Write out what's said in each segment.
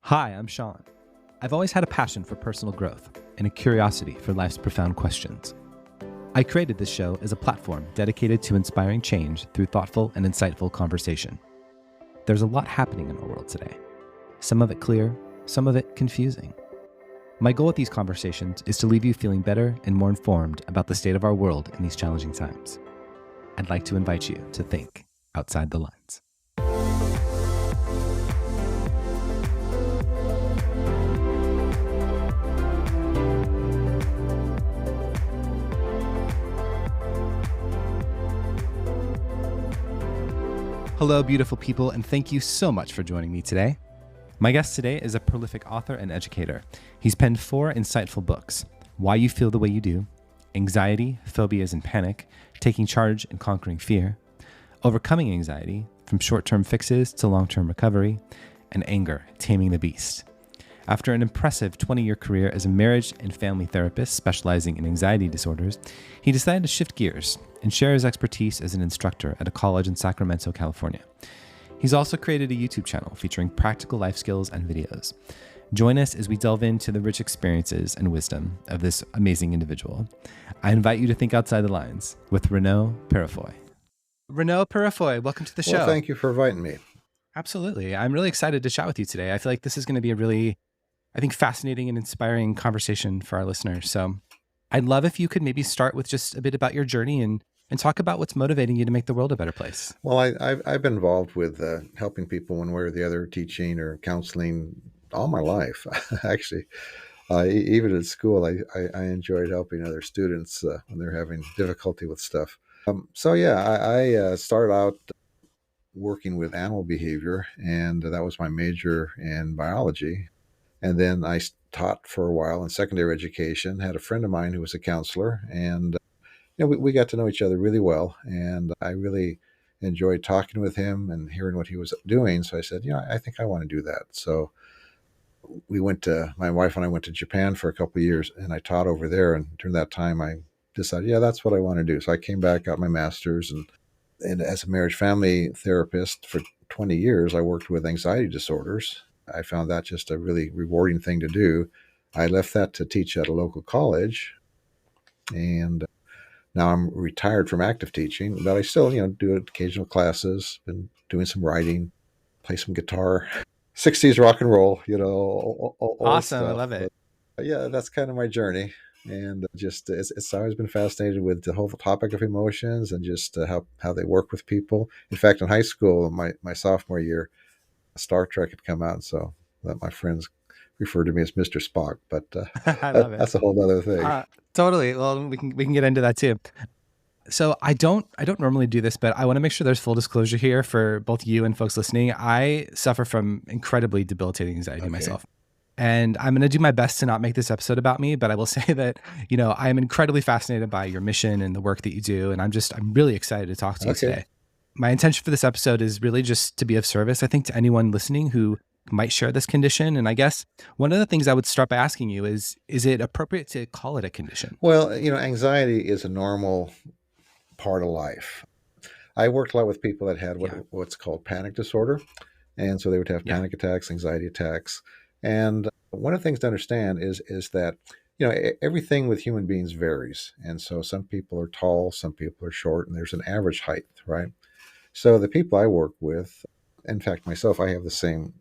Hi, I'm Sean. I've always had a passion for personal growth and a curiosity for life's profound questions. I created this show as a platform dedicated to inspiring change through thoughtful and insightful conversation. There's a lot happening in our world today. Some of it clear, some of it confusing. My goal with these conversations is to leave you feeling better and more informed about the state of our world in these challenging times. I'd like to invite you to think outside the lines. Hello, beautiful people, and thank you so much for joining me today. My guest today is a prolific author and educator. He's penned 4 insightful books: Why You Feel the Way You Do, Anxiety, Phobias, and Panic, Taking Charge and Conquering Fear, Overcoming Anxiety, From Short-Term Fixes to Long-Term Recovery, and Anger, Taming the Beast. After an impressive 20-year career as a marriage and family therapist specializing in anxiety disorders, he decided to shift gears and share his expertise as an instructor at a college in Sacramento, California. He's also created a YouTube channel featuring practical life skills and videos. Join us as we delve into the rich experiences and wisdom of this amazing individual. I invite you to think outside the lines with Reneau Peurifoy. Reneau Peurifoy, welcome to the show. Well, thank you for inviting me. Absolutely. I'm really excited to chat with you today. I feel like this is going to be a really, fascinating and inspiring conversation for our listeners. So I'd love if you could maybe start with just a bit about your journey and talk about what's motivating you to make the world a better place. Well, I've been involved with helping people one way or the other, teaching or counseling all my life. Actually, even at school, I enjoyed helping other students when they're having difficulty with stuff. I started out working with animal behavior, and that was my major in biology. And then I taught for a while in secondary education, had a friend of mine who was a counselor, and we got to know each other really well. And I really enjoyed talking with him and hearing what he was doing. So I said, I think I want to do that. So my wife and I went to Japan for a couple of years, and I taught over there. And during that time, I decided, that's what I want to do. So I came back, got my master's, and as a marriage family therapist for 20 years, I worked with anxiety disorders. I found that just a really rewarding thing to do. I left that to teach at a local college, and now I'm retired from active teaching, but I still, do occasional classes, been doing some writing, play some guitar, 60s rock and roll, old Awesome. stuff. I love it. But that's kind of my journey. And just, it's always been fascinated with the whole topic of emotions and just how they work with people. In fact, in high school, my sophomore year, Star Trek had come out, so that my friends refer to me as Mr. Spock, but I love it. That's a whole other thing. Totally. Well, we can get into that too. So I don't normally do this, but I want to make sure there's full disclosure here for both you and folks listening. I suffer from incredibly debilitating anxiety myself. And I'm going to do my best to not make this episode about me, but I will say that, I am incredibly fascinated by your mission and the work that you do. And I'm really excited to talk to you today. My intention for this episode is really just to be of service, I think, to anyone listening who might share this condition. And I guess one of the things I would start by asking you is it appropriate to call it a condition? Well, anxiety is a normal part of life. I worked a lot with people that had what's called panic disorder. And so they would have panic attacks, anxiety attacks. And one of the things to understand is that, everything with human beings varies. And so some people are tall, some people are short, and there's an average height, right? So the people I work with, in fact, myself, I have a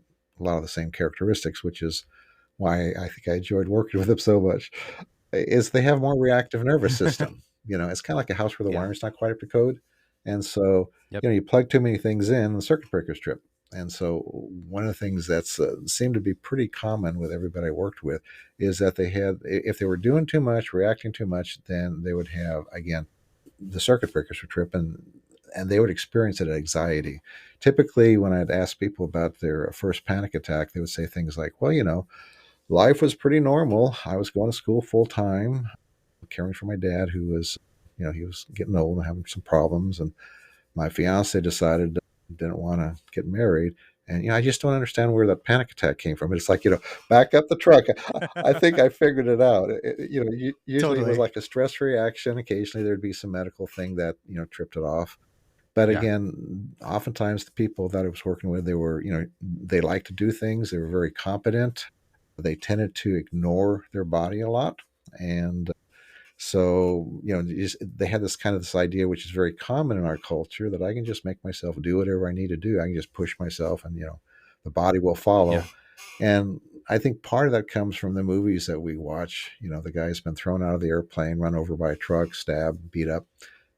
lot of the same characteristics, which is why I think I enjoyed working with them so much, is they have more reactive nervous system. It's kind of like a house where the wiring's not quite up to code. And so, you plug too many things in, the circuit breakers trip. And so one of the things that's seemed to be pretty common with everybody I worked with is that if they were doing too much, reacting too much, then they would have, again, the circuit breakers would trip, and they would experience it as anxiety. Typically, when I'd ask people about their first panic attack, they would say things like, well, life was pretty normal. I was going to school full time, caring for my dad, who was, he was getting old and having some problems. And my fiance decided didn't want to get married. And, I just don't understand where that panic attack came from. It's like, back up the truck. I think I figured it out. Usually It was like a stress reaction. Occasionally there'd be some medical thing that, tripped it off. But Yeah. again, oftentimes the people that I was working with, they were, they liked to do things. They were very competent. They tended to ignore their body a lot. And so, they had this idea, which is very common in our culture, that I can just make myself do whatever I need to do. I can just push myself and, the body will follow. Yeah. And I think part of that comes from the movies that we watch. The guy's been thrown out of the airplane, run over by a truck, stabbed, beat up,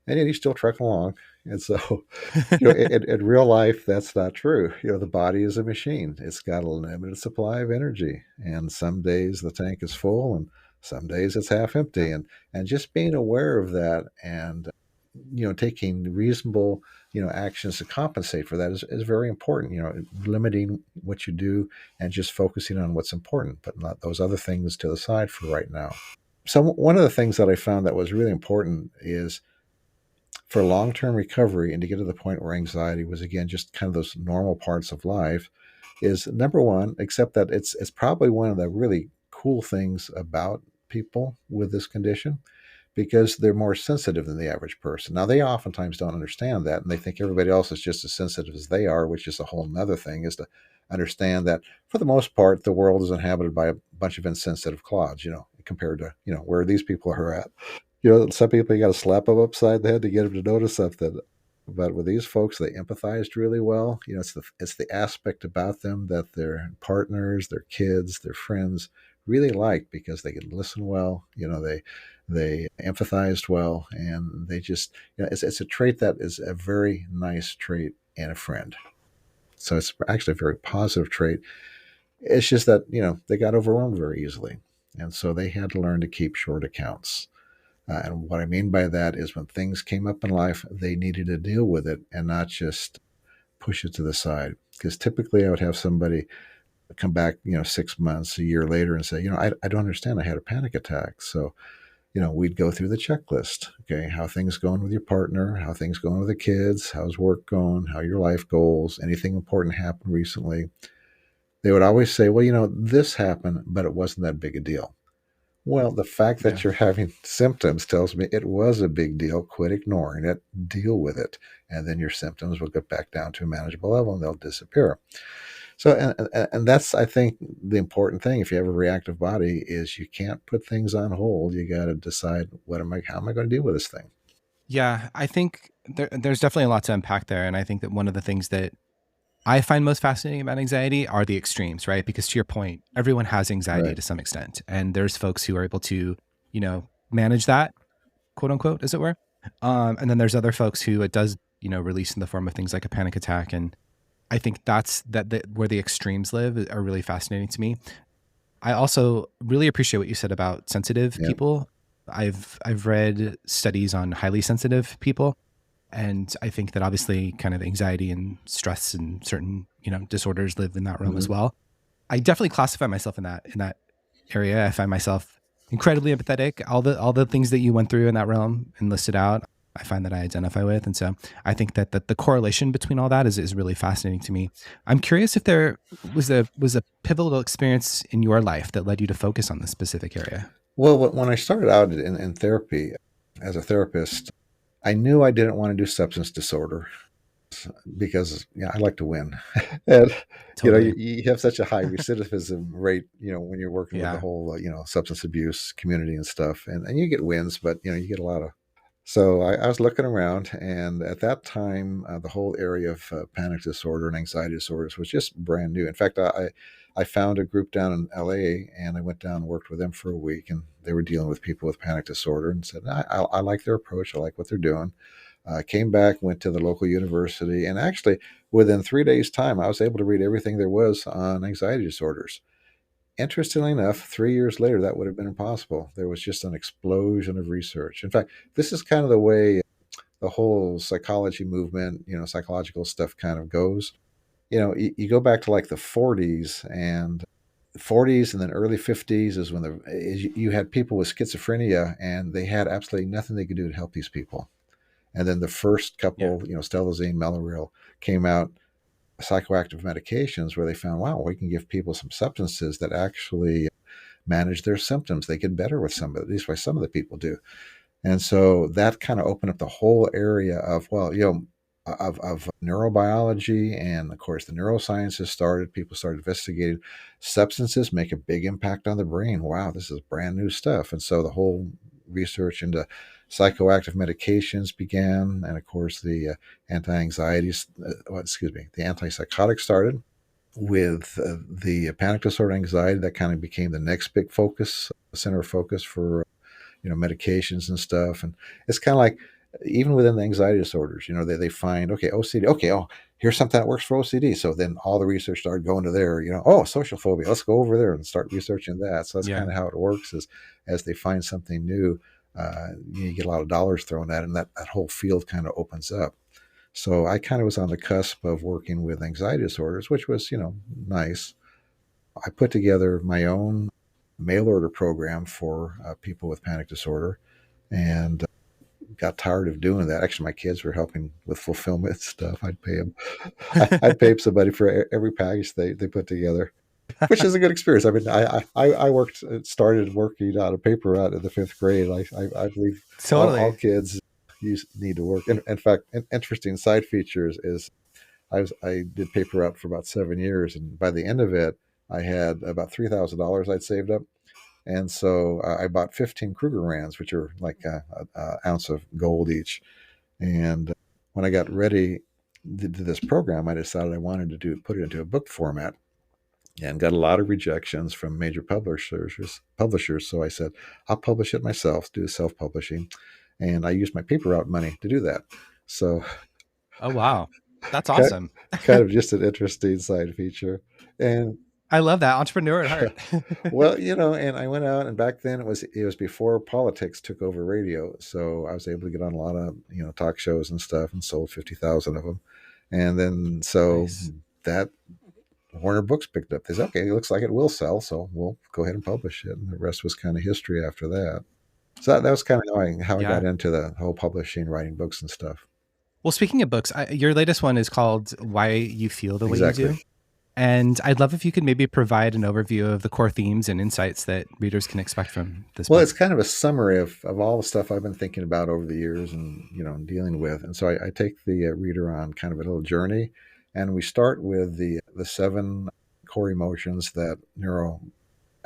and yet he's still trucking along. And so, in real life, that's not true. The body is a machine. It's got a limited supply of energy, and some days the tank is full, and some days it's half empty. Yeah. And just being aware of that, and taking reasonable actions to compensate for that is very important. Limiting what you do and just focusing on what's important, but not those other things to the side for right now. So one of the things that I found that was really important is, for long-term recovery and to get to the point where anxiety was, again, just kind of those normal parts of life, is number one, accept that it's probably one of the really cool things about people with this condition, because they're more sensitive than the average person. Now, they oftentimes don't understand that, and they think everybody else is just as sensitive as they are, which is a whole nother thing, is to understand that for the most part, the world is inhabited by a bunch of insensitive clods, compared to, where these people are at. Some people, you got to slap them upside the head to get them to notice something. But with these folks, they empathized really well. It's the aspect about them that their partners, their kids, their friends really like, because they can listen well. They empathized well, and they just, it's a trait that is a very nice trait in a friend. So it's actually a very positive trait. It's just that, they got overwhelmed very easily. And so they had to learn to keep short accounts. And what I mean by that is, when things came up in life, they needed to deal with it and not just push it to the side. Because typically I would have somebody come back, 6 months, a year later, and say, I don't understand. I had a panic attack. So, we'd go through the checklist. Okay, how things going with your partner? How things going with the kids? How's work going? How are your life goals? Anything important happened recently? They would always say, well, this happened, but it wasn't that big a deal. Well, the fact Yeah. that you're having symptoms tells me it was a big deal. Quit ignoring it, deal with it, and then your symptoms will get back down to a manageable level and they'll disappear. So, and that's, I think, the important thing. If you have a reactive body, is you can't put things on hold. You got to decide, how am I going to deal with this thing? Yeah. I think there's definitely a lot to unpack there. And I think that one of the things that I find most fascinating about anxiety are the extremes, right? Because to your point, everyone has anxiety Right. to some extent. And there's folks who are able to, manage that, quote unquote, as it were. And then there's other folks who it does, release in the form of things like a panic attack. And I think that where the extremes live are really fascinating to me. I also really appreciate what you said about sensitive Yeah. people. I've read studies on highly sensitive people, and I think that obviously kind of anxiety and stress and certain, disorders live in that realm as Hmm. well. I definitely classify myself in that area. I find myself incredibly empathetic. All the things that you went through in that realm and listed out, I find that I identify with. And so I think that the correlation between all that is really fascinating to me. I'm curious if there was a pivotal experience in your life that led you to focus on this specific area. Well, when I started out in therapy as a therapist, I knew I didn't want to do substance disorder, because I like to win. And Totally. you have such a high recidivism rate, when you're working with the Yeah. whole substance abuse community and stuff, and you get wins, but you get a lot of. So I was looking around, and at that time, the whole area of panic disorder and anxiety disorders was just brand new. In fact, I found a group down in LA, and I went down and worked with them for a week, and they were dealing with people with panic disorder, and said, I like their approach, I like what they're doing. Came back, went to the local university, and actually, within 3 days' time, I was able to read everything there was on anxiety disorders. Interestingly enough, 3 years later, that would have been impossible. There was just an explosion of research. In fact, this is kind of the way the whole psychology movement, psychological stuff kind of goes. You go back to like the 40s, and then early 50s is when you had people with schizophrenia, and they had absolutely nothing they could do to help these people. And then the first Yeah. couple, stelazine, Mellaril, came out, psychoactive medications, where they found, wow, we can give people some substances that actually manage their symptoms. They get better with some of it, at least why some of the people do. And so that kind of opened up the whole area of, well, of neurobiology, and of course the neurosciences started. People started investigating substances make a big impact on the brain. Wow, this is brand new stuff. And so the whole research into psychoactive medications began, and of course the anti-anxieties, the antipsychotics started with the panic disorder, anxiety. That kind of became the next big focus, center of focus for medications and stuff. And it's kind of like even within the anxiety disorders, they find, okay, OCD, okay, oh, here's something that works for OCD. So then all the research started going to there, oh, social phobia, let's go over there and start researching that. So that's Yeah. kind of how it works, is as they find something new, you get a lot of dollars thrown at it, and that whole field kind of opens up. So I kind of was on the cusp of working with anxiety disorders, which was, nice. I put together my own mail order program for people with panic disorder, and got tired of doing that. Actually, my kids were helping with fulfillment stuff. I'd pay them. I'd pay somebody for every package they put together, which is a good experience. I mean, started working on a paper route in the fifth grade. I believe all Totally. kids need to work. In fact, an interesting side features is I did paper route for about 7 years, and by the end of it, I had about $3,000 I'd saved up. And so I bought 15 Kruger Rands, which are like a ounce of gold each. And when I got ready to do this program, I decided I wanted to put it into a book format, and got a lot of rejections from major publishers. So I said, I'll publish it myself, do self-publishing. And I used my paper route money to do that. So Oh, wow. That's kind awesome. kind of just an interesting side feature. And I love that. Entrepreneur at heart. well, and I went out, and back then it was before politics took over radio, so I was able to get on a lot of talk shows and stuff, and sold 50,000 of them, and then so Nice. that Warner Books picked up. They said, okay, it looks like it will sell, so we'll go ahead and publish it, and the rest was kind of history after that. So that was kind of how I got Yeah. into the whole publishing, writing books and stuff. Well, speaking of books, your latest one is called Why You Feel the Way You Exactly. Do. And I'd love if you could maybe provide an overview of the core themes and insights that readers can expect from this Well, book. it's kind of a summary of all the stuff I've been thinking about over the years, and dealing with. And so I take the reader on kind of a little journey, and we start with the seven core emotions that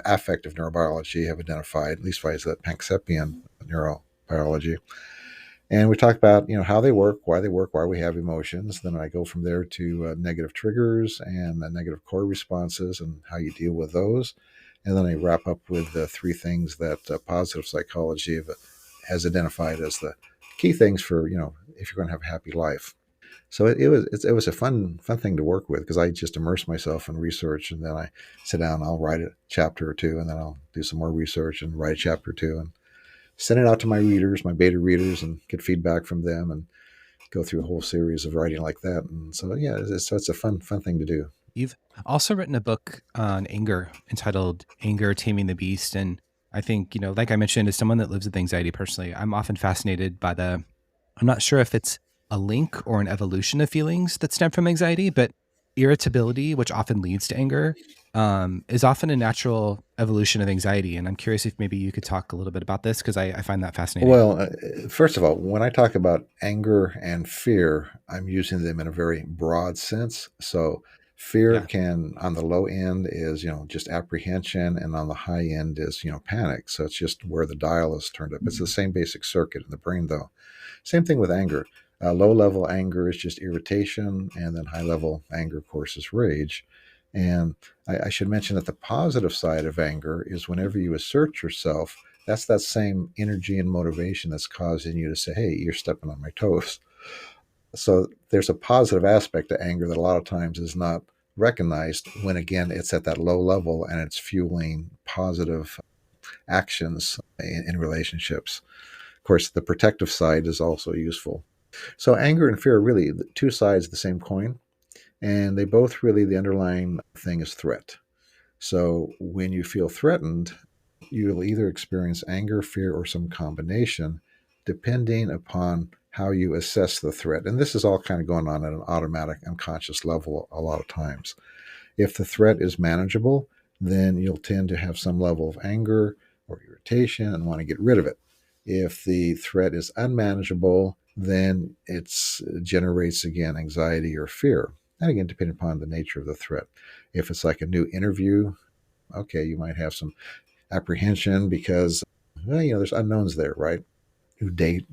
affective neurobiology have identified, at least by the Panksepian neurobiology. And we talk about how they work, why we have emotions. Then I go from there to negative triggers and negative core responses, and how you deal with those. And then I wrap up with the three things that positive psychology has identified as the key things for if you're going to have a happy life. So it was a fun thing to work with, because I just immerse myself in research, and then I sit down, I'll write a chapter or two, and then I'll do some more research and write a chapter or two, and send it out to my readers, my beta readers, and get feedback from them, and go through a whole series of writing like that. And so yeah, it's a fun thing to do. You've also written a book on anger entitled Anger, Taming the Beast. And I think, like I mentioned, as someone that lives with anxiety personally, I'm often fascinated by I'm not sure if it's a link or an evolution of feelings that stem from anxiety, but irritability, which often leads to anger, is often a natural evolution of anxiety. And I'm curious if maybe you could talk a little bit about this, because I find that fascinating. Well, first of all, when I talk about anger and fear, I'm using them in a very broad sense. So fear Yeah. can, on the low end, is just apprehension, and on the high end is panic. So it's just where the dial is turned up. It's the same basic circuit in the brain, though. Same thing with anger. Low level anger is just irritation, and then high level anger, of course, is rage. And I should mention that the positive side of anger is whenever you assert yourself, that's that same energy and motivation that's causing you to say, hey, you're stepping on my toes. So there's a positive aspect to anger that a lot of times is not recognized, when, again, it's at that low level and it's fueling positive actions in relationships. Of course, the protective side is also useful. So anger and fear are really two sides of the same coin, and they both really, the underlying thing is threat. So when you feel threatened, you'll either experience anger, fear, or some combination, depending upon how you assess the threat. And this is all kind of going on at an automatic, unconscious level a lot of times. If the threat is manageable, then you'll tend to have some level of anger or irritation and want to get rid of it. If the threat is unmanageable, then it generates again anxiety or fear. And again, depending upon the nature of the threat. If it's like a new interview, okay, you might have some apprehension because, well, there's unknowns there, right? New date,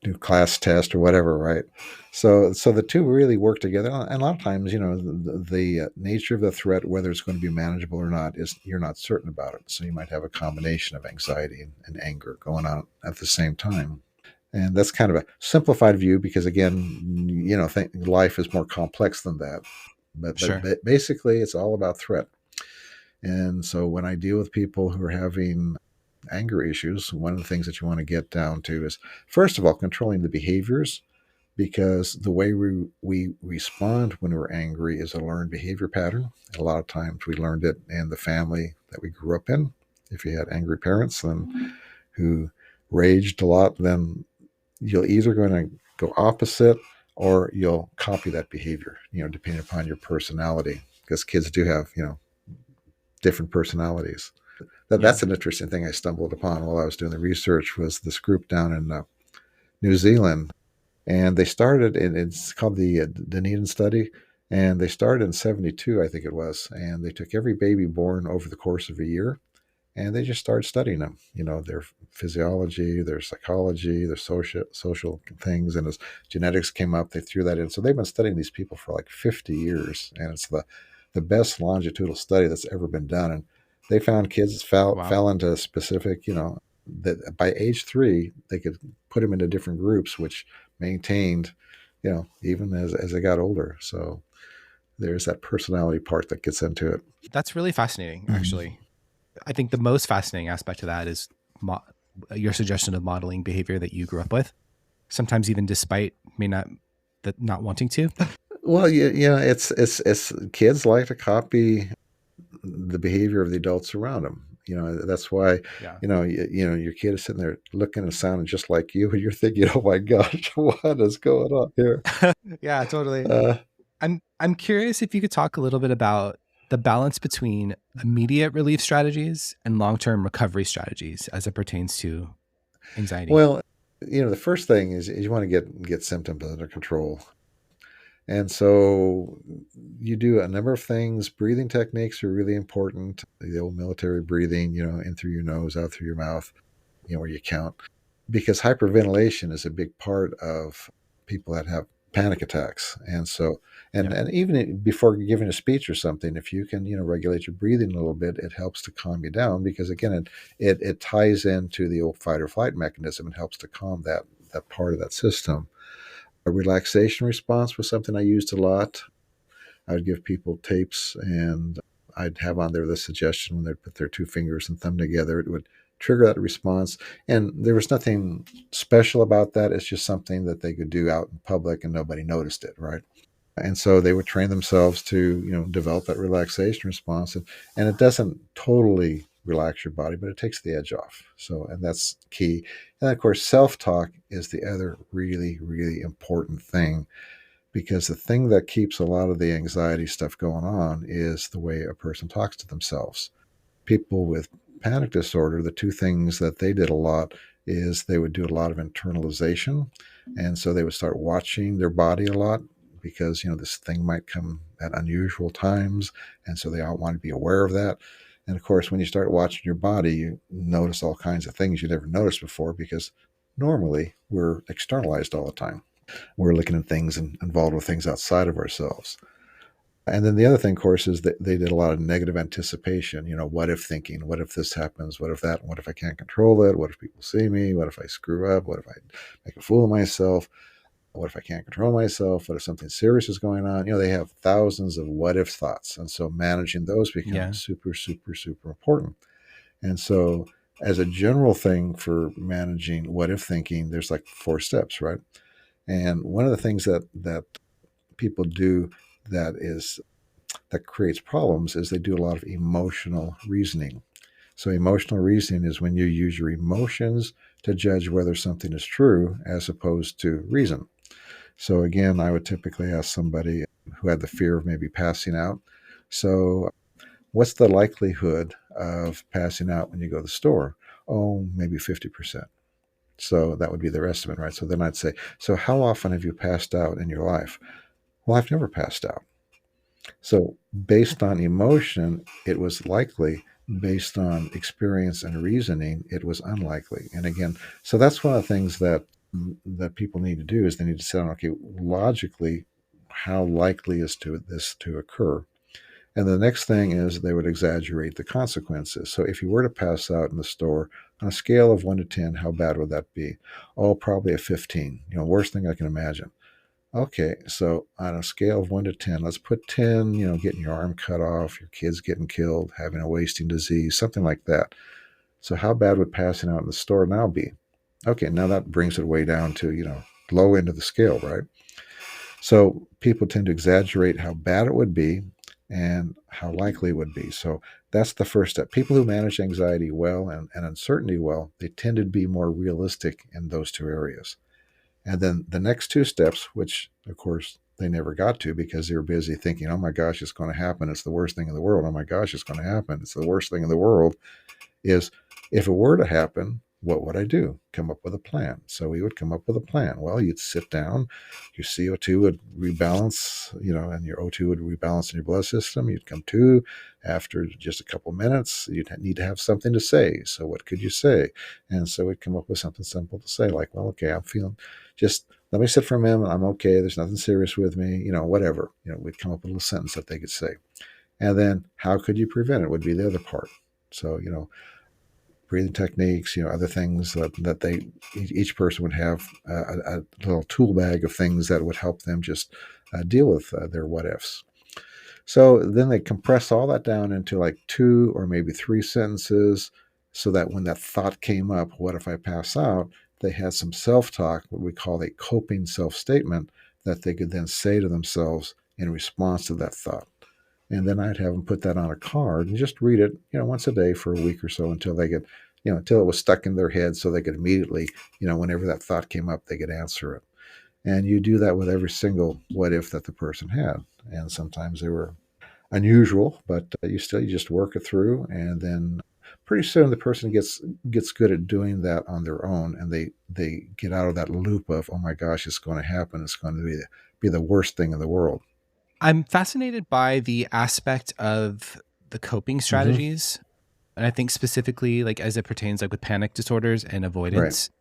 new class test, or whatever, right? So the two really work together. And a lot of times, the nature of the threat, whether it's going to be manageable or not, is you're not certain about it. So you might have a combination of anxiety and anger going on at the same time. And that's kind of a simplified view because, again, life is more complex than that. Sure. But basically, it's all about threat. And so when I deal with people who are having anger issues, one of the things that you want to get down to is, first of all, controlling the behaviors, because the way we respond when we're angry is a learned behavior pattern. And a lot of times we learned it in the family that we grew up in. If you had angry parents then who raged a lot, then you're either going to go opposite or you'll copy that behavior, depending upon your personality, because kids do have, different personalities. Yeah. That's an interesting thing I stumbled upon while I was doing the research was this group down in New Zealand, and they started, and it's called the Dunedin study, and they started in 72, I think it was, and they took every baby born over the course of a year, and they just started studying them, their physiology, their psychology, their social things, and as genetics came up, they threw that in. So they've been studying these people for like 50 years, and it's the best longitudinal study that's ever been done. And they found kids Wow. fell into specific, that by age 3 they could put them into different groups, which maintained, even as they got older. So there's that personality part that gets into it. That's really fascinating, Mhm. actually. I think the most fascinating aspect of that is mo- your suggestion of modeling behavior that you grew up with, sometimes even despite may not that not wanting to. Well, it's kids like to copy the behavior of the adults around them. That's why, Yeah. your kid is sitting there looking and sounding just like you, and you're thinking, "Oh my gosh, what is going on here?" Yeah, totally. Uh, I'm curious if you could talk a little bit about the balance between immediate relief strategies and long-term recovery strategies as it pertains to anxiety. well, the first thing is you want to get symptoms under control. And so you do a number of things. Breathing techniques are really important. The old military breathing, in through your nose, out through your mouth, where you count. Because hyperventilation is a big part of people that have panic attacks. And so, and, Yeah. and even before giving a speech or something, if you can, regulate your breathing a little bit, it helps to calm you down because again, it ties into the old fight or flight mechanism and helps to calm that part of that system. A relaxation response was something I used a lot. I would give people tapes and I'd have on there the suggestion when they'd put their two fingers and thumb together, it would trigger that response. And there was nothing special about that. It's just something that they could do out in public and nobody noticed it, right? And so they would train themselves to, develop that relaxation response. And it doesn't totally relax your body, but it takes the edge off. So, and that's key. And of course, self talk is the other really, really important thing because the thing that keeps a lot of the anxiety stuff going on is the way a person talks to themselves. People with panic disorder, the two things that they did a lot is they would do a lot of internalization. And so they would start watching their body a lot because, this thing might come at unusual times. And so they all want to be aware of that. And of course, when you start watching your body, you notice all kinds of things you never noticed before because normally we're externalized all the time. We're looking at things and involved with things outside of ourselves. And then the other thing, of course, is that they did a lot of negative anticipation. What if thinking? What if this happens? What if that? What if I can't control it? What if people see me? What if I screw up? What if I make a fool of myself? What if I can't control myself? What if something serious is going on? They have thousands of what if thoughts. And so managing those becomes Yeah. super, super, super important. And so, as a general thing for managing what if thinking, there's like 4 steps, right? And one of the things that people do that is that creates problems is they do a lot of emotional reasoning. So emotional reasoning is when you use your emotions to judge whether something is true as opposed to reason. So again, I would typically ask somebody who had the fear of maybe passing out. So what's the likelihood of passing out when you go to the store? Oh, maybe 50%. So that would be their estimate, right? So then I'd say, so how often have you passed out in your life? Well, I've never passed out. So based on emotion, it was likely. Based on experience and reasoning, it was unlikely. And again, so that's one of the things that people need to do is they need to say, okay, logically, how likely is this to occur? And the next thing is they would exaggerate the consequences. So if you were to pass out in the store on a scale of 1 to 10, how bad would that be? Oh, probably a 15. Worst thing I can imagine. Okay, so on a scale of 1 to 10, let's put 10, getting your arm cut off, your kids getting killed, having a wasting disease, something like that. So how bad would passing out in the store now be? Okay, now that brings it way down to, low end of the scale, right? So people tend to exaggerate how bad it would be and how likely it would be. So that's the first step. People who manage anxiety well and uncertainty well, they tend to be more realistic in those two areas. And then the next two steps, which of course they never got to because they were busy thinking, oh my gosh, it's going to happen. It's the worst thing in the world. Oh my gosh, it's going to happen. It's the worst thing in the world. Is if it were to happen, what would I do? Come up with a plan. So we would come up with a plan. Well, you'd sit down, your CO2 would rebalance, and your O2 would rebalance in your blood system. You'd come to after just a couple minutes. You'd need to have something to say. So what could you say? And so we'd come up with something simple to say, like, well, okay, I'm feeling just let me sit for a minute. I'm okay. There's nothing serious with me, whatever. We'd come up with a little sentence that they could say. And then how could you prevent it would be the other part. So, breathing techniques, other things that they each person would have a little tool bag of things that would help them just deal with their what ifs. So then they compress all that down into like 2 or maybe 3 sentences, so that when that thought came up, what if I pass out? They had some self-talk, what we call a coping self-statement, that they could then say to themselves in response to that thought. And then I'd have them put that on a card and just read it, once a day for a week or so until they get, until it was stuck in their head so they could immediately, whenever that thought came up, they could answer it. And you do that with every single what if that the person had. And sometimes they were unusual, but you just work it through. And then pretty soon the person gets good at doing that on their own. And they get out of that loop of, oh my gosh, it's going to happen. It's going to be the worst thing in the world. I'm fascinated by the aspect of the coping strategies. And I think specifically like as it pertains like with panic disorders and avoidance,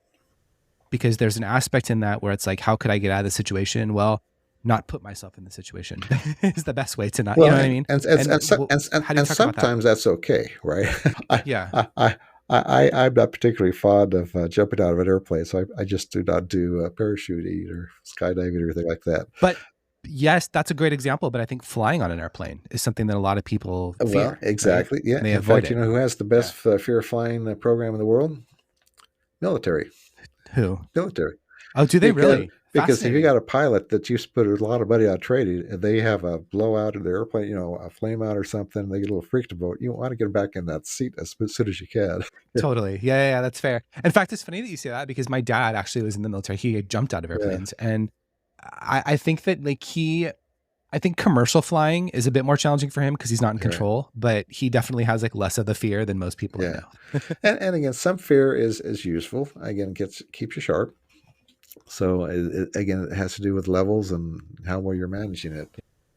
because there's an aspect in that where it's like, how could I get out of the situation? Well, not put myself in the situation is the best way to not, well, you know what I mean? And sometimes that's okay, right? Yeah. I'm not particularly fond of jumping out of an airplane, so I just do not do parachuting or skydiving or anything like that. But yes, that's a great example. But I think flying on an airplane is something that a lot of people fear. Well, exactly. Right? Yeah. And they in avoid fact, it. Who has the best fear of flying program in the world? Military. Who? Military. Oh, do they really? Because if you got a pilot that you put a lot of money on training and they have a blowout in the airplane, a flame out or something, they get a little freaked about, you want to get them back in that seat as soon as you can. Totally. Yeah, that's fair. In fact, it's funny that you say that because my dad actually was in the military. He jumped out of airplanes. And I think that I think commercial flying is a bit more challenging for him because he's not in control, but he definitely has like less of the fear than most people I know. and again, some fear is useful. Again, keeps you sharp. So again, it has to do with levels and how well you're managing it.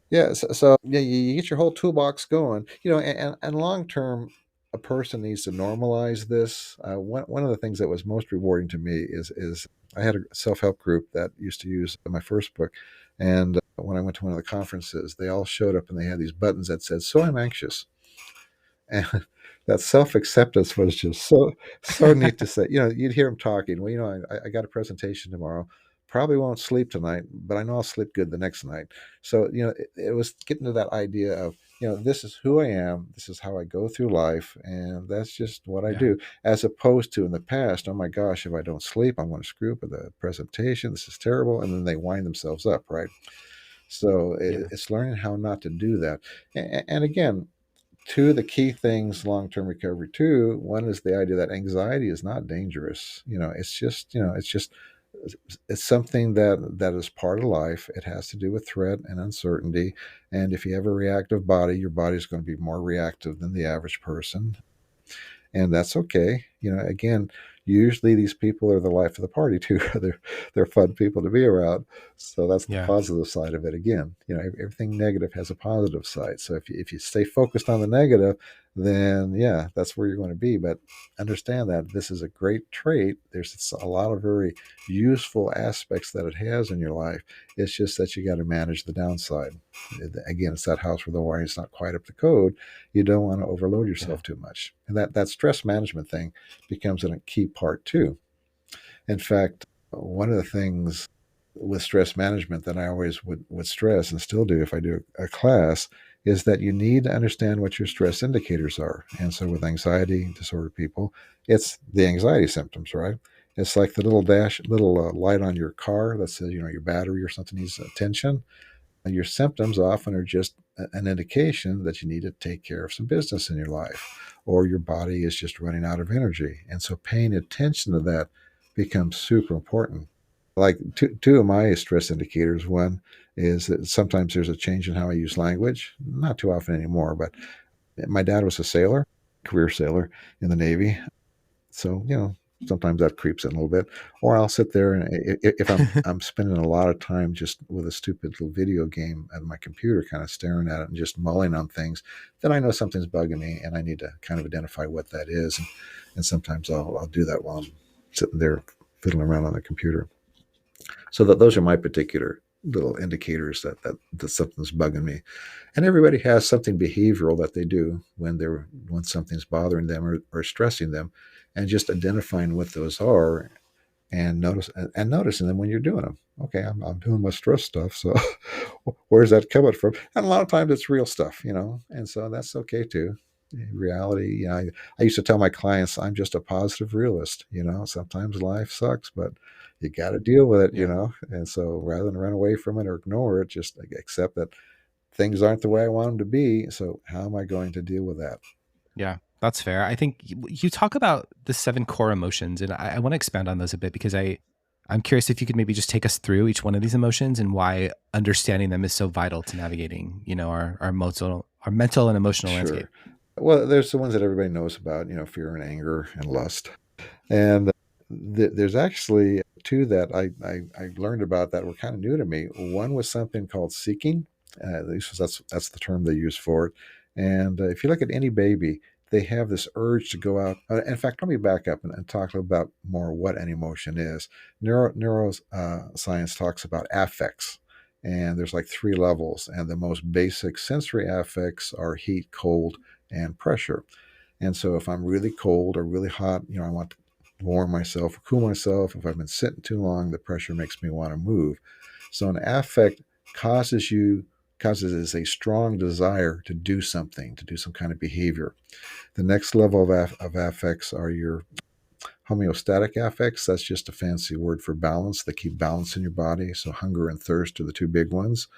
Yeah. So you get your whole toolbox going, and long term, a person needs to normalize this. One of the things that was most rewarding to me is I had a self-help group that used to use my first book. And when I went to one of the conferences, they all showed up and they had these buttons that said, "So I'm anxious." And that self-acceptance was just so neat to say. You'd hear them talking. Well, I got a presentation tomorrow. Probably won't sleep tonight, but I know I'll sleep good the next night. So, it was getting to that idea of, this is who I am. This is how I go through life. And that's just what I do. As opposed to in the past, oh my gosh, if I don't sleep, I'm going to screw up with the presentation. This is terrible. And then they wind themselves up, right? So it's learning how not to do that. And again, two of the key things long-term recovery too, one is the idea that anxiety is not dangerous. It's something that is part of life. It has to do with threat and uncertainty. And if you have a reactive body, your body is going to be more reactive than the average person. And that's okay. Again, usually these people are the life of the party too. They're fun people to be around. So that's the Yeah. positive side of it. Again, everything negative has a positive side. So if you stay focused on the negative, then yeah, that's where you're going to be. But understand that this is a great trait. There's a lot of very useful aspects that it has in your life. It's just that you got to manage the downside. Again, it's that house where the wiring's not quite up to code. You don't want to overload Yeah. yourself too much. And that stress management thing becomes a key part too. In fact, one of the things with stress management that I always would stress and still do if I do a class is that you need to understand what your stress indicators are. And so with anxiety disorder people, it's the anxiety symptoms, right? It's like the little light on your car that says, your battery or something needs attention. Your symptoms often are just an indication that you need to take care of some business in your life, or your body is just running out of energy. And so paying attention to that becomes super important. Like two of my stress indicators, one is that sometimes there's a change in how I use language, not too often anymore, but my dad was a sailor, career sailor in the Navy. So, sometimes that creeps in a little bit. Or I'll sit there and if I'm spending a lot of time just with a stupid little video game at my computer, kind of staring at it and just mulling on things, then I know something's bugging me and I need to kind of identify what that is. And sometimes I'll do that while I'm sitting there fiddling around on the computer. So those are my particular little indicators that something's bugging me. And everybody has something behavioral that they do when something's bothering them or stressing them, and just identifying what those are and noticing them when you're doing them. Okay, I'm doing my stress stuff, so where's that coming from? And a lot of times it's real stuff, and so that's okay too. In reality, I used to tell my clients I'm just a positive realist. Sometimes life sucks, but you got to deal with it. Yeah. And so rather than run away from it or ignore it, just accept that things aren't the way I want them to be. So how am I going to deal with that? Yeah, that's fair. I think you talk about the 7 core emotions, and I want to expand on those a bit because I'm curious if you could maybe just take us through each one of these emotions and why understanding them is so vital to navigating, our mental and emotional landscape. Sure. Well, there's the ones that everybody knows about, fear and anger and lust. And there's actually two that I learned about that were kind of new to me. One was something called seeking. At least that's the term they use for it. And if you look at any baby, they have this urge to go out. In fact, let me back up and talk a little about more what an emotion is. Neuroscience talks about affects, and there's like 3 levels. And the most basic sensory affects are heat, cold, and pressure. And so if I'm really cold or really hot, I want to warm myself or cool myself. If I've been sitting too long, the pressure makes me want to move. So an affect causes us a strong desire to do something, to do some kind of behavior. The next level of affects are your homeostatic affects. That's just a fancy word for balance. They keep balance in your body. So hunger and thirst are the 2 big ones.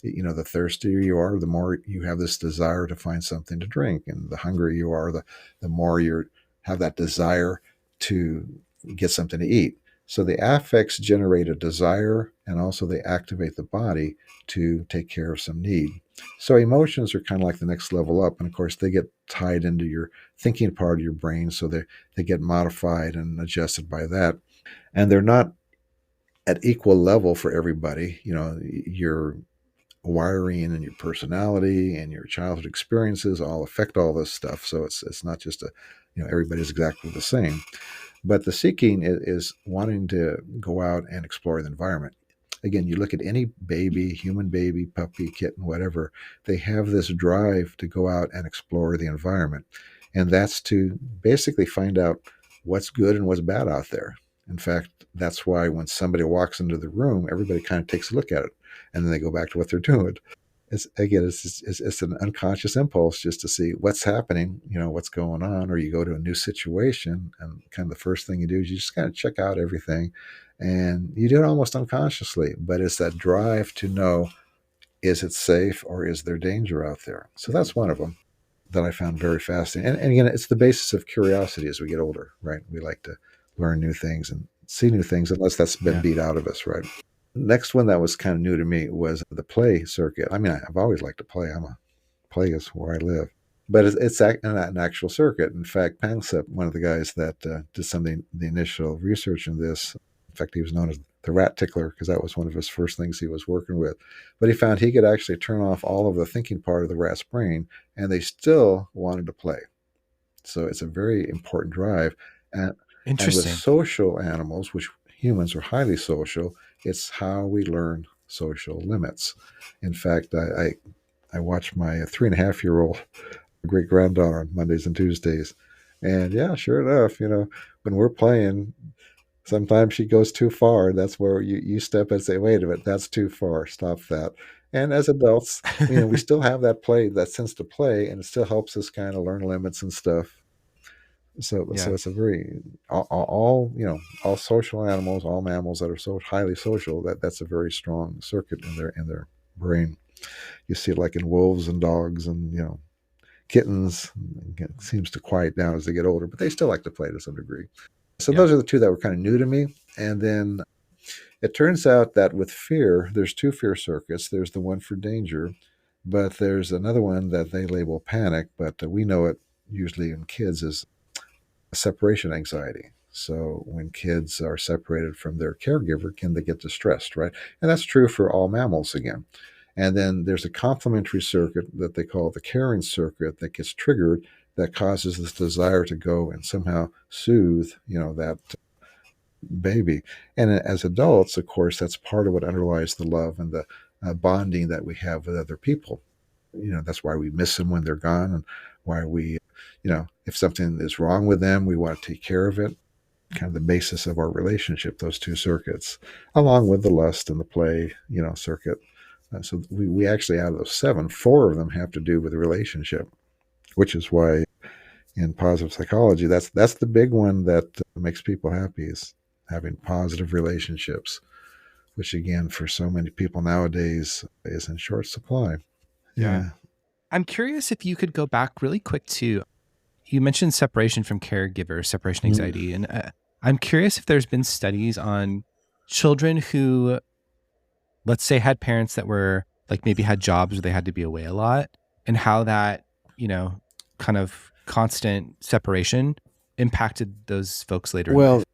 The thirstier you are, the more you have this desire to find something to drink, and the hungrier you are, the more you have that desire to get something to eat. So the affects generate a desire, and also they activate the body to take care of some need. So emotions are kind of like the next level up, and of course they get tied into your thinking part of your brain, so they get modified and adjusted by that, and they're not at equal level for everybody. Your wiring and your personality and your childhood experiences all affect all this stuff. So it's not just everybody's exactly the same. But the seeking is wanting to go out and explore the environment. Again, you look at any baby, human baby, puppy, kitten, whatever, they have this drive to go out and explore the environment. And that's to basically find out what's good and what's bad out there. In fact, that's why when somebody walks into the room, everybody kind of takes a look at it and then they go back to what they're doing. It's an unconscious impulse just to see what's happening, what's going on, or you go to a new situation and kind of the first thing you do is you just kind of check out everything, and you do it almost unconsciously, but it's that drive to know, is it safe or is there danger out there? So that's one of them that I found very fascinating. And again, it's the basis of curiosity as we get older, right? We like to learn new things and see new things unless that's been Yeah. beat out of us, right? Next one that was kind of new to me was the play circuit. I mean, I've always liked to play. I'm a playist where I live. but it's an actual circuit. In fact, Panksepp, one of the guys that did some of the initial research in this, in fact, he was known as the rat tickler because that was one of his first things he was working with. But he found he could actually turn off all of the thinking part of the rat's brain, and they still wanted to play. So it's a very important drive. And, and with Interesting. social animals, which humans are highly social, it's how we learn social limits. In fact, I watch my 3.5-year-old great granddaughter on Mondays and Tuesdays. And yeah, sure enough, when we're playing, sometimes she goes too far. That's where you step and say, wait a minute, that's too far. Stop that. And as adults, we still have that play, that sense to play, and it still helps us kind of learn limits and stuff. So Yeah. it's a very all social animals, all mammals that are so highly social, that's a very strong circuit in their brain. You see it like in wolves and dogs and kittens. It seems to quiet down as they get older, but they still like to play to some degree. So Yeah. those are the two that were kind of new to me. And then it turns out that with fear, there's two fear circuits. There's the one for danger, but there's another one that they label panic, but we know it usually in kids as separation anxiety. So when kids are separated from their caregiver, can they get distressed, right? And that's true for all mammals again. And then there's a complementary circuit that they call the caring circuit that gets triggered that causes this desire to go and somehow soothe, that baby. And as adults, of course, that's part of what underlies the love and the bonding that we have with other people. That's why we miss them when they're gone, and why we, if something is wrong with them, we want to take care of it. Kind of the basis of our relationship, those two circuits, along with the lust and the play, circuit. So we actually, out of those seven, four of them have to do with a relationship, which is why in positive psychology, that's the big one that makes people happy, is having positive relationships, which again, for so many people nowadays, is in short supply. Yeah. Yeah. I'm curious if you could go back really quick to, you mentioned separation from caregiver, separation Mm. anxiety. And I'm curious if there's been studies on children who, let's say, had parents that were like maybe had jobs where they had to be away a lot, and how that, kind of constant separation impacted those folks later in Well, life.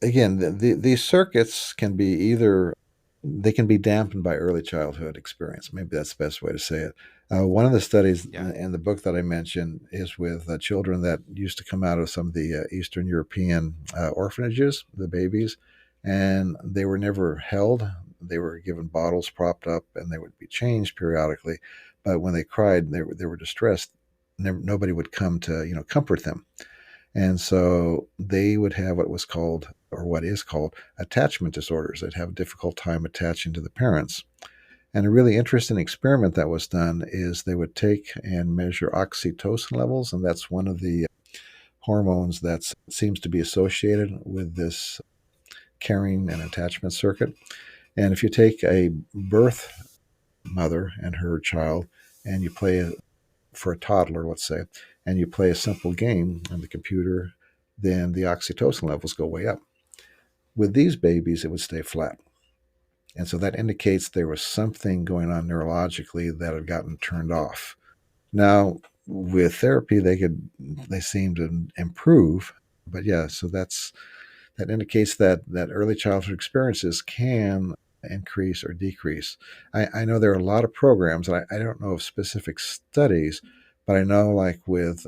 again, these circuits can be either, they can be dampened by early childhood experience. Maybe that's the best way to say it. One of the studies Yeah. in the book that I mentioned is with children that used to come out of some of the Eastern European orphanages, the babies, and they were never held. They were given bottles propped up, and they would be changed periodically. But when they cried, they were distressed. Nobody would come to comfort them. And so they would have what was called, or what is called, attachment disorders. They'd have a difficult time attaching to the parents. And a really interesting experiment that was done is they would take and measure oxytocin levels, and that's one of the hormones that seems to be associated with this caring and attachment circuit. And if you take a birth mother and her child, and you play for a toddler, let's say, and you play a simple game on the computer, then the oxytocin levels go way up. With these babies, it would stay flat. And so that indicates there was something going on neurologically that had gotten turned off. Now, with therapy, they seem to improve. But yeah, so that indicates that early childhood experiences can increase or decrease. I know there are a lot of programs, and I don't know of specific studies, but I know, like with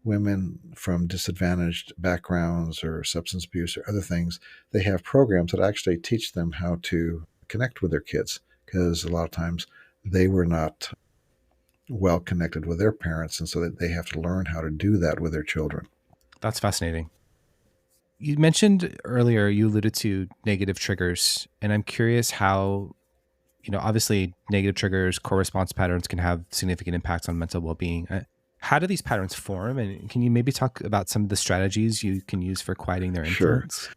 women from disadvantaged backgrounds or substance abuse or other things, they have programs that actually teach them how to connect with their kids, because a lot of times they were not well connected with their parents, and so that they have to learn how to do that with their children. That's fascinating. You mentioned earlier, you alluded to negative triggers, and I'm curious how, obviously negative triggers, core response patterns can have significant impacts on mental well-being. How do these patterns form? And can you maybe talk about some of the strategies you can use for quieting their Sure. influence?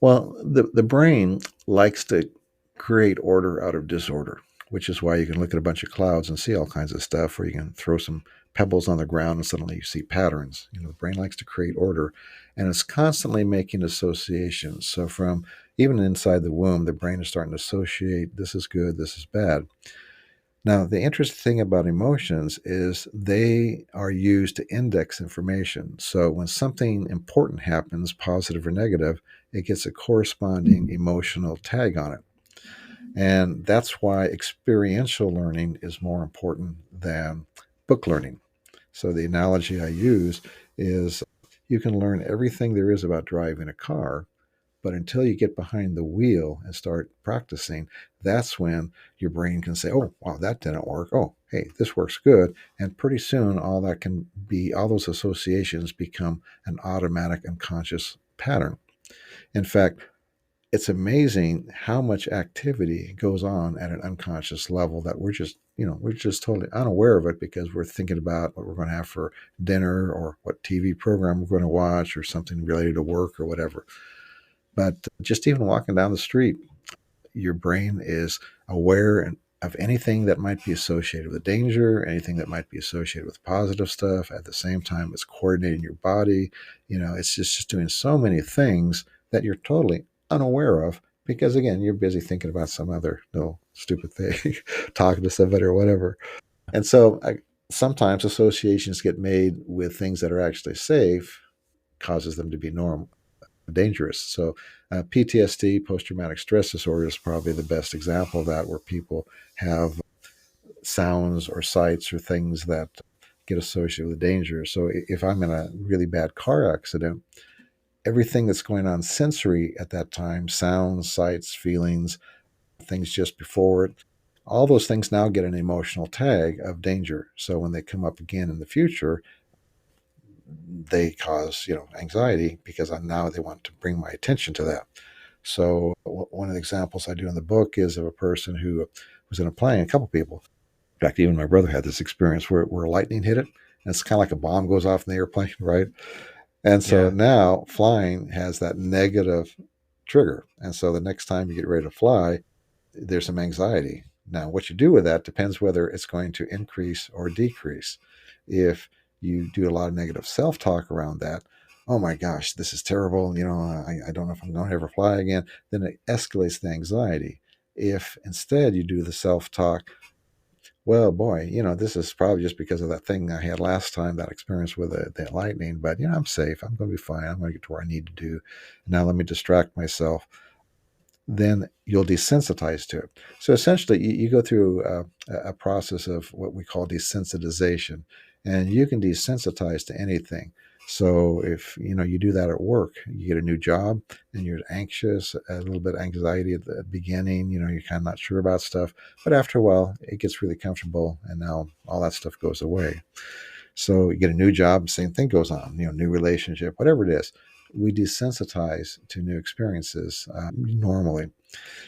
Well, the brain likes to create order out of disorder, which is why you can look at a bunch of clouds and see all kinds of stuff, or you can throw some pebbles on the ground and suddenly you see patterns. The brain likes to create order, and it's constantly making associations. So from even inside the womb, the brain is starting to associate, this is good, this is bad. Now, the interesting thing about emotions is they are used to index information. So when something important happens, positive or negative, it gets a corresponding emotional tag on it. And that's why experiential learning is more important than book learning. So the analogy I use is you can learn everything there is about driving a car, but until you get behind the wheel and start practicing, that's when your brain can say, oh, wow, that didn't work. Oh, hey, this works good. And pretty soon, all those associations become an automatic unconscious pattern. In fact, it's amazing how much activity goes on at an unconscious level that we're just totally unaware of it because we're thinking about what we're going to have for dinner or what TV program we're going to watch or something related to work or whatever. But just even walking down the street, your brain is aware of anything that might be associated with danger, anything that might be associated with positive stuff. At the same time, it's coordinating your body. It's just doing so many things that you're totally unaware of because, again, you're busy thinking about some other little stupid thing, talking to somebody or whatever. And so sometimes associations get made with things that are actually safe, causes them to be normal dangerous. So, PTSD, post traumatic stress disorder, is probably the best example of that, where people have sounds or sights or things that get associated with danger. So, if I'm in a really bad car accident, everything that's going on sensory at that time, sounds, sights, feelings, things just before it, all those things now get an emotional tag of danger. So, when they come up again in the future, they cause anxiety because now they want to bring my attention to that. So one of the examples I do in the book is of a person who was in a plane, a couple people. In fact, even my brother had this experience where lightning hit it. And it's kind of like a bomb goes off in the airplane, right? And so Yeah. now flying has that negative trigger. And so the next time you get ready to fly, there's some anxiety. Now, what you do with that depends whether it's going to increase or decrease. If you do a lot of negative self talk around that, oh my gosh, this is terrible, I don't know if I'm going to ever fly again, then it escalates the anxiety. If instead you do the self talk, well, boy, this is probably just because of that thing I had last time, that experience with that lightning, but I'm safe. I'm going to be fine. I'm going to get to where I need to do. Now let me distract myself, then you'll desensitize to it. So essentially, you go through a process of what we call desensitization, and you can desensitize to anything. So if you do that at work, you get a new job and you're anxious, a little bit of anxiety at the beginning, you're kind of not sure about stuff, but after a while, it gets really comfortable, and now all that stuff goes away. So you get a new job, same thing goes on, new relationship, whatever it is. We desensitize to new experiences normally.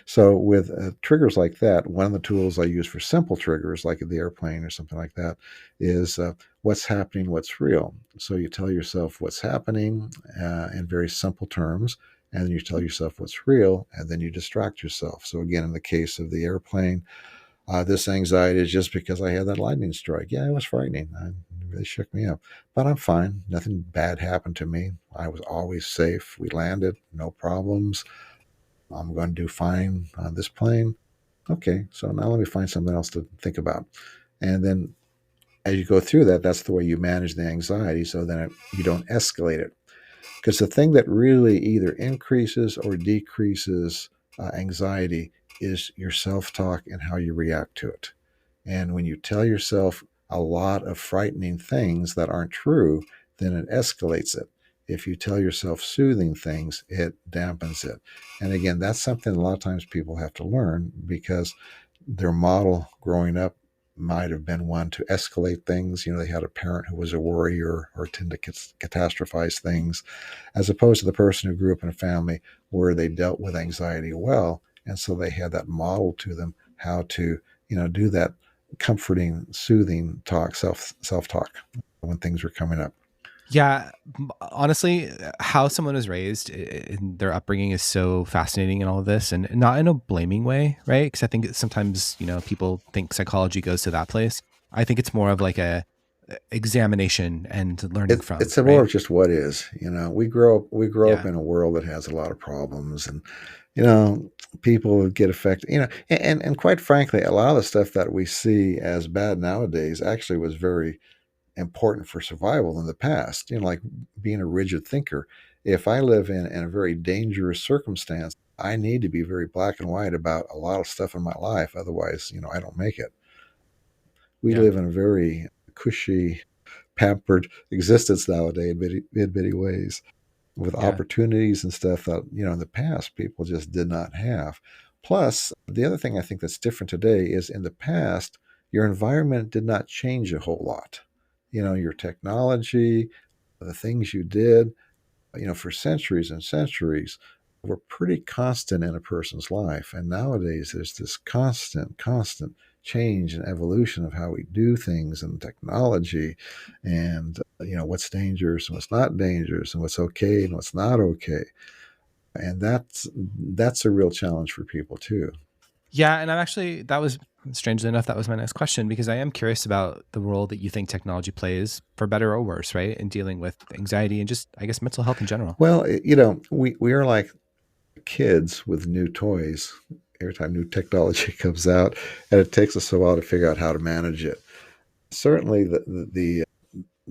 So with triggers like that, one of the tools I use for simple triggers, like at the airplane or something like that, is what's happening, what's real. So you tell yourself what's happening in very simple terms, and then you tell yourself what's real, and then you distract yourself. So again, in the case of the airplane, this anxiety is just because I had that lightning strike. Yeah, it was frightening. It really shook me up. But I'm fine. Nothing bad happened to me. I was always safe. We landed, no problems. I'm going to do fine on this plane. Okay, so now let me find something else to think about. And then as you go through that, that's the way you manage the anxiety, so then you don't escalate it. Because the thing that really either increases or decreases anxiety is your self talk and how you react to it. And when you tell yourself a lot of frightening things that aren't true, then it escalates it. If you tell yourself soothing things, it dampens it. And again, that's something a lot of times people have to learn because their model growing up might have been one to escalate things. They had a parent who was a worrier or tend to catastrophize things, as opposed to the person who grew up in a family where they dealt with anxiety well. And so they had that model to them how to, do that comforting, soothing talk, self talk when things were coming up. Yeah, honestly, how someone was raised in their upbringing is so fascinating in all of this, and not in a blaming way, right? Because I think sometimes people think psychology goes to that place. I think it's more of like examination and learning from, It's a more right? of just what is. We grow up Yeah. in a world that has a lot of problems, and you know, people get affected. And quite frankly, a lot of the stuff that we see as bad nowadays actually was very important for survival in the past. Like being a rigid thinker. If I live in a very dangerous circumstance, I need to be very black and white about a lot of stuff in my life. Otherwise, I don't make it. We Yeah. live in a very cushy, pampered existence nowadays in many ways, with Yeah. opportunities and stuff that, in the past people just did not have. Plus, the other thing I think that's different today is in the past, your environment did not change a whole lot. Your technology, the things you did, for centuries and centuries were pretty constant in a person's life. And nowadays, there's this constant change and evolution of how we do things and technology and, what's dangerous and what's not dangerous and what's okay and what's not okay. And that's a real challenge for people too. Yeah. And I'm actually, that was strangely enough, that was my next question, because I am curious about the role that you think technology plays, for better or worse, right? In dealing with anxiety and just, I guess, mental health in general. Well, we are like kids with new toys. Every time new technology comes out, and it takes us a while to figure out how to manage it. Certainly, the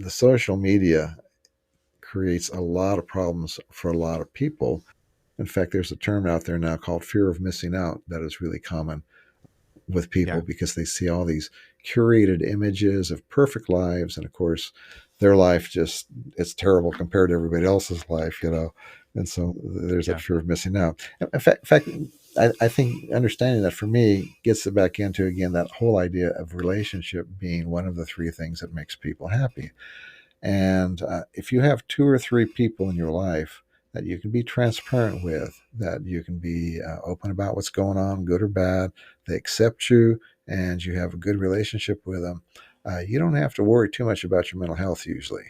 social media creates a lot of problems for a lot of people. In fact, there's a term out there now called fear of missing out that is really common with people Yeah. because they see all these curated images of perfect lives, and of course their life just it's terrible compared to everybody else's life. And so there's that Yeah. fear of missing out. In fact, I think understanding that for me gets it back into again that whole idea of relationship being one of the three things that makes people happy. And if you have two or three people in your life that you can be transparent with, that you can be open about what's going on, good or bad, they accept you, and you have a good relationship with them, you don't have to worry too much about your mental health usually.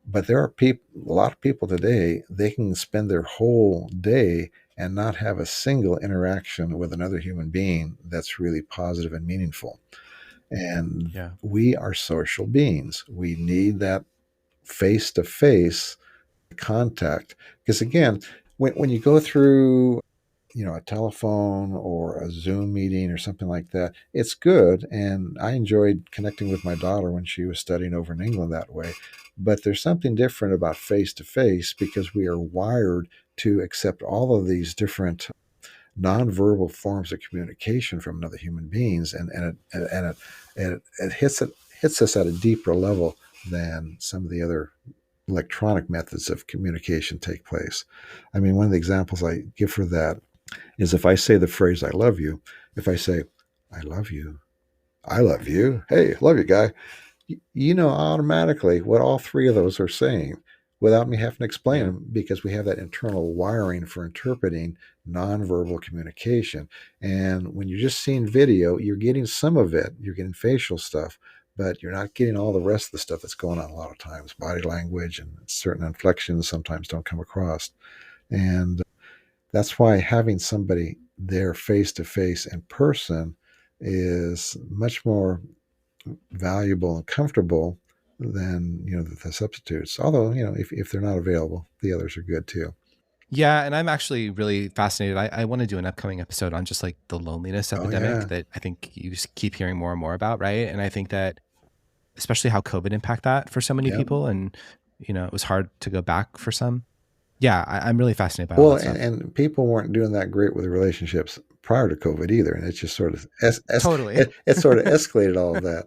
But there are a lot of people today, they can spend their whole day and not have a single interaction with another human being that's really positive and meaningful. And Yeah. we are social beings. We need that face to face contact. Because again, when you go through, a telephone or a Zoom meeting or something like that, it's good. And I enjoyed connecting with my daughter when she was studying over in England that way. But there's something different about face to face because we are wired to accept all of these different nonverbal forms of communication from other human beings, and it hits us at a deeper level than some of the other electronic methods of communication take place. I mean, one of the examples I give for that is if I say the phrase "I love you," if I say "I love you," "I love you," "Hey, love you, guy," you know automatically what all three of those are saying without me having to explain Yeah. them because we have that internal wiring for interpreting nonverbal communication. And when you're just seeing video, you're getting some of it, you're getting facial stuff, but you're not getting all the rest of the stuff that's going on a lot of times. Body language and certain inflections sometimes don't come across. And that's why having somebody there face to face in person is much more valuable and comfortable than the substitutes. Although if they're not available, the others are good too. Yeah. And I'm actually really fascinated. I want to do an upcoming episode on just like the loneliness Oh epidemic yeah, that I think you just keep hearing more and more about. Right. And I think that especially how COVID impact that for so many yeah. people. And, it was hard to go back for some. Yeah. I'm really fascinated by all Well, that and, stuff. and people weren't doing that great with relationships prior to COVID either, and it's just sort of Totally. it sort of escalated all of that.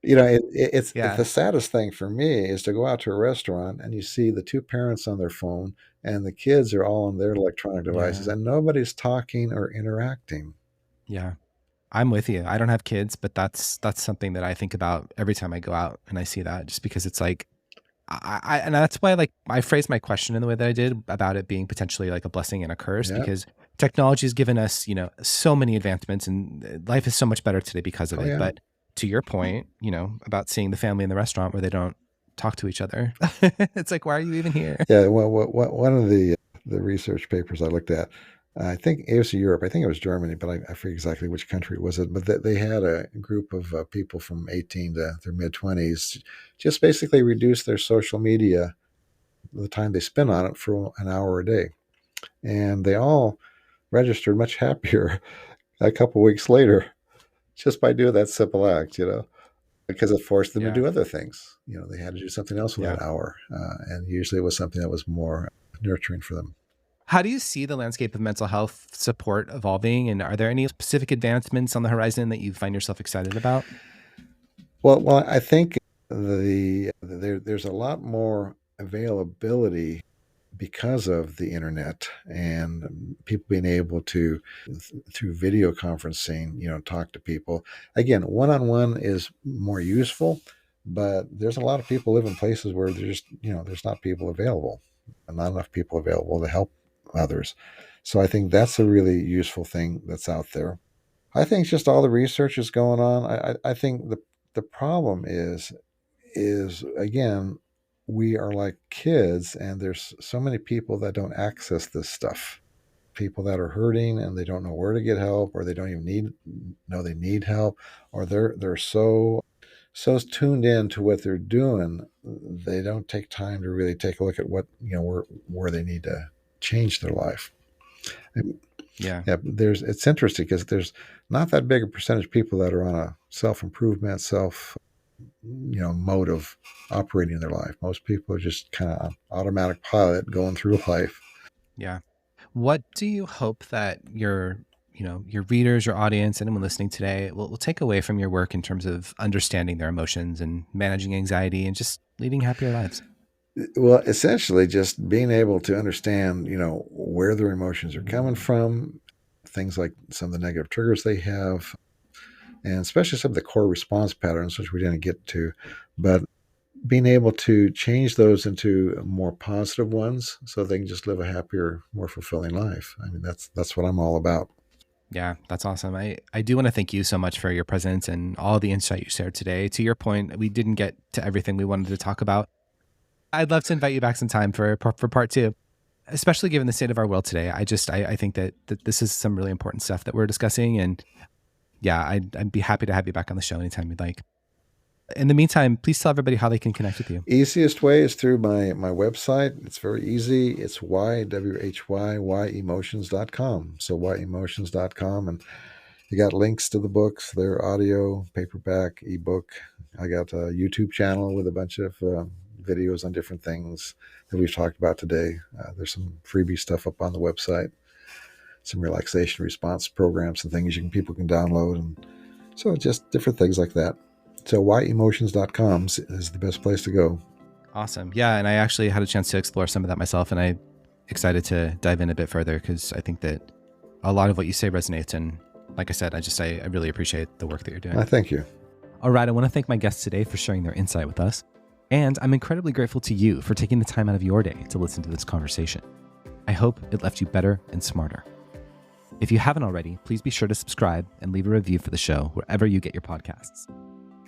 It's Yeah. the saddest thing for me is to go out to a restaurant and you see the two parents on their phone and the kids are all on their electronic devices Yeah. and nobody's talking or interacting. Yeah. I'm with you. I don't have kids, but that's something that I think about every time I go out and I see that, just because it's like and that's why like I phrased my question in the way that I did about it being potentially like a blessing and a curse, Yeah. because technology has given us, so many advancements, and life is so much better today because of Oh it. yeah. But to your point, about seeing the family in the restaurant where they don't talk to each other, it's like, why are you even here? Yeah. Well, one of the research papers I looked at, I think it was Europe. I think it was Germany, but I forget exactly which country was it. But they had a group of people from 18 to their mid-20s just basically reduce their social media, the time they spend on it, for an hour a day. And they all registered much happier a couple weeks later just by doing that simple act, because it forced them to Yeah. do other things. They had to do something else with Yeah. that hour. And usually it was something that was more nurturing for them. How do you see the landscape of mental health support evolving? And are there any specific advancements on the horizon that you find yourself excited about? Well, I think there's a lot more availability because of the internet and people being able to, through video conferencing, talk to people. Again, one-on-one is more useful, but there's a lot of people live in places where there's not people available, and not enough people available to help others. So I think that's a really useful thing that's out there. I think just all the research is going on. I think the problem is again, we are like kids, and there's so many people that don't access this stuff. People that are hurting and they don't know where to get help, or they don't even know they need help, or they're so tuned in to what they're doing, they don't take time to really take a look at what where they need to change their life. Yeah. It's interesting because there's not that big a percentage of people that are on a self-improvement, mode of operating their life. Most people are just kind of automatic pilot going through life. Yeah. What do you hope that your readers, your audience, anyone listening today will take away from your work in terms of understanding their emotions and managing anxiety and just leading happier lives? Well, essentially just being able to understand, where their emotions are coming from, things like some of the negative triggers they have, and especially some of the core response patterns, which we didn't get to, but being able to change those into more positive ones so they can just live a happier, more fulfilling life. I mean, that's what I'm all about. Yeah, that's awesome. I do want to thank you so much for your presence and all the insight you shared today. To your point, we didn't get to everything we wanted to talk about. I'd love to invite you back sometime for part two, especially given the state of our world today. I think that this is some really important stuff that we're discussing. And yeah, I'd be happy to have you back on the show anytime you'd like. In the meantime, please tell everybody how they can connect with you. Easiest way is through my website. It's very easy. It's whyemotions.com. So whyemotions.com. And you got links to the books. They're audio, paperback, ebook. I got a YouTube channel with a bunch of videos on different things that we've talked about today. There's some freebie stuff up on the website, some relaxation response programs and things people can download. And so just different things like that. So whyemotions.com is the best place to go. Awesome. Yeah. And I actually had a chance to explore some of that myself, and I'm excited to dive in a bit further because I think that a lot of what you say resonates. And like I said, I really appreciate the work that you're doing. Thank you. All right. I want to thank my guests today for sharing their insight with us. And I'm incredibly grateful to you for taking the time out of your day to listen to this conversation. I hope it left you better and smarter. If you haven't already, please be sure to subscribe and leave a review for the show wherever you get your podcasts.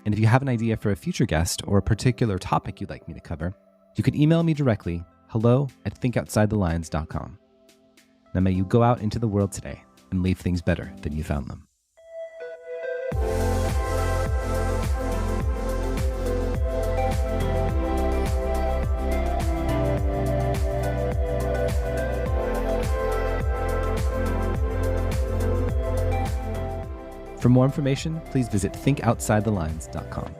And if you have an idea for a future guest or a particular topic you'd like me to cover, you can email me directly, hello@thinkoutside-the-lines.com. Now may you go out into the world today and leave things better than you found them. For more information, please visit thinkoutside-the-lines.com.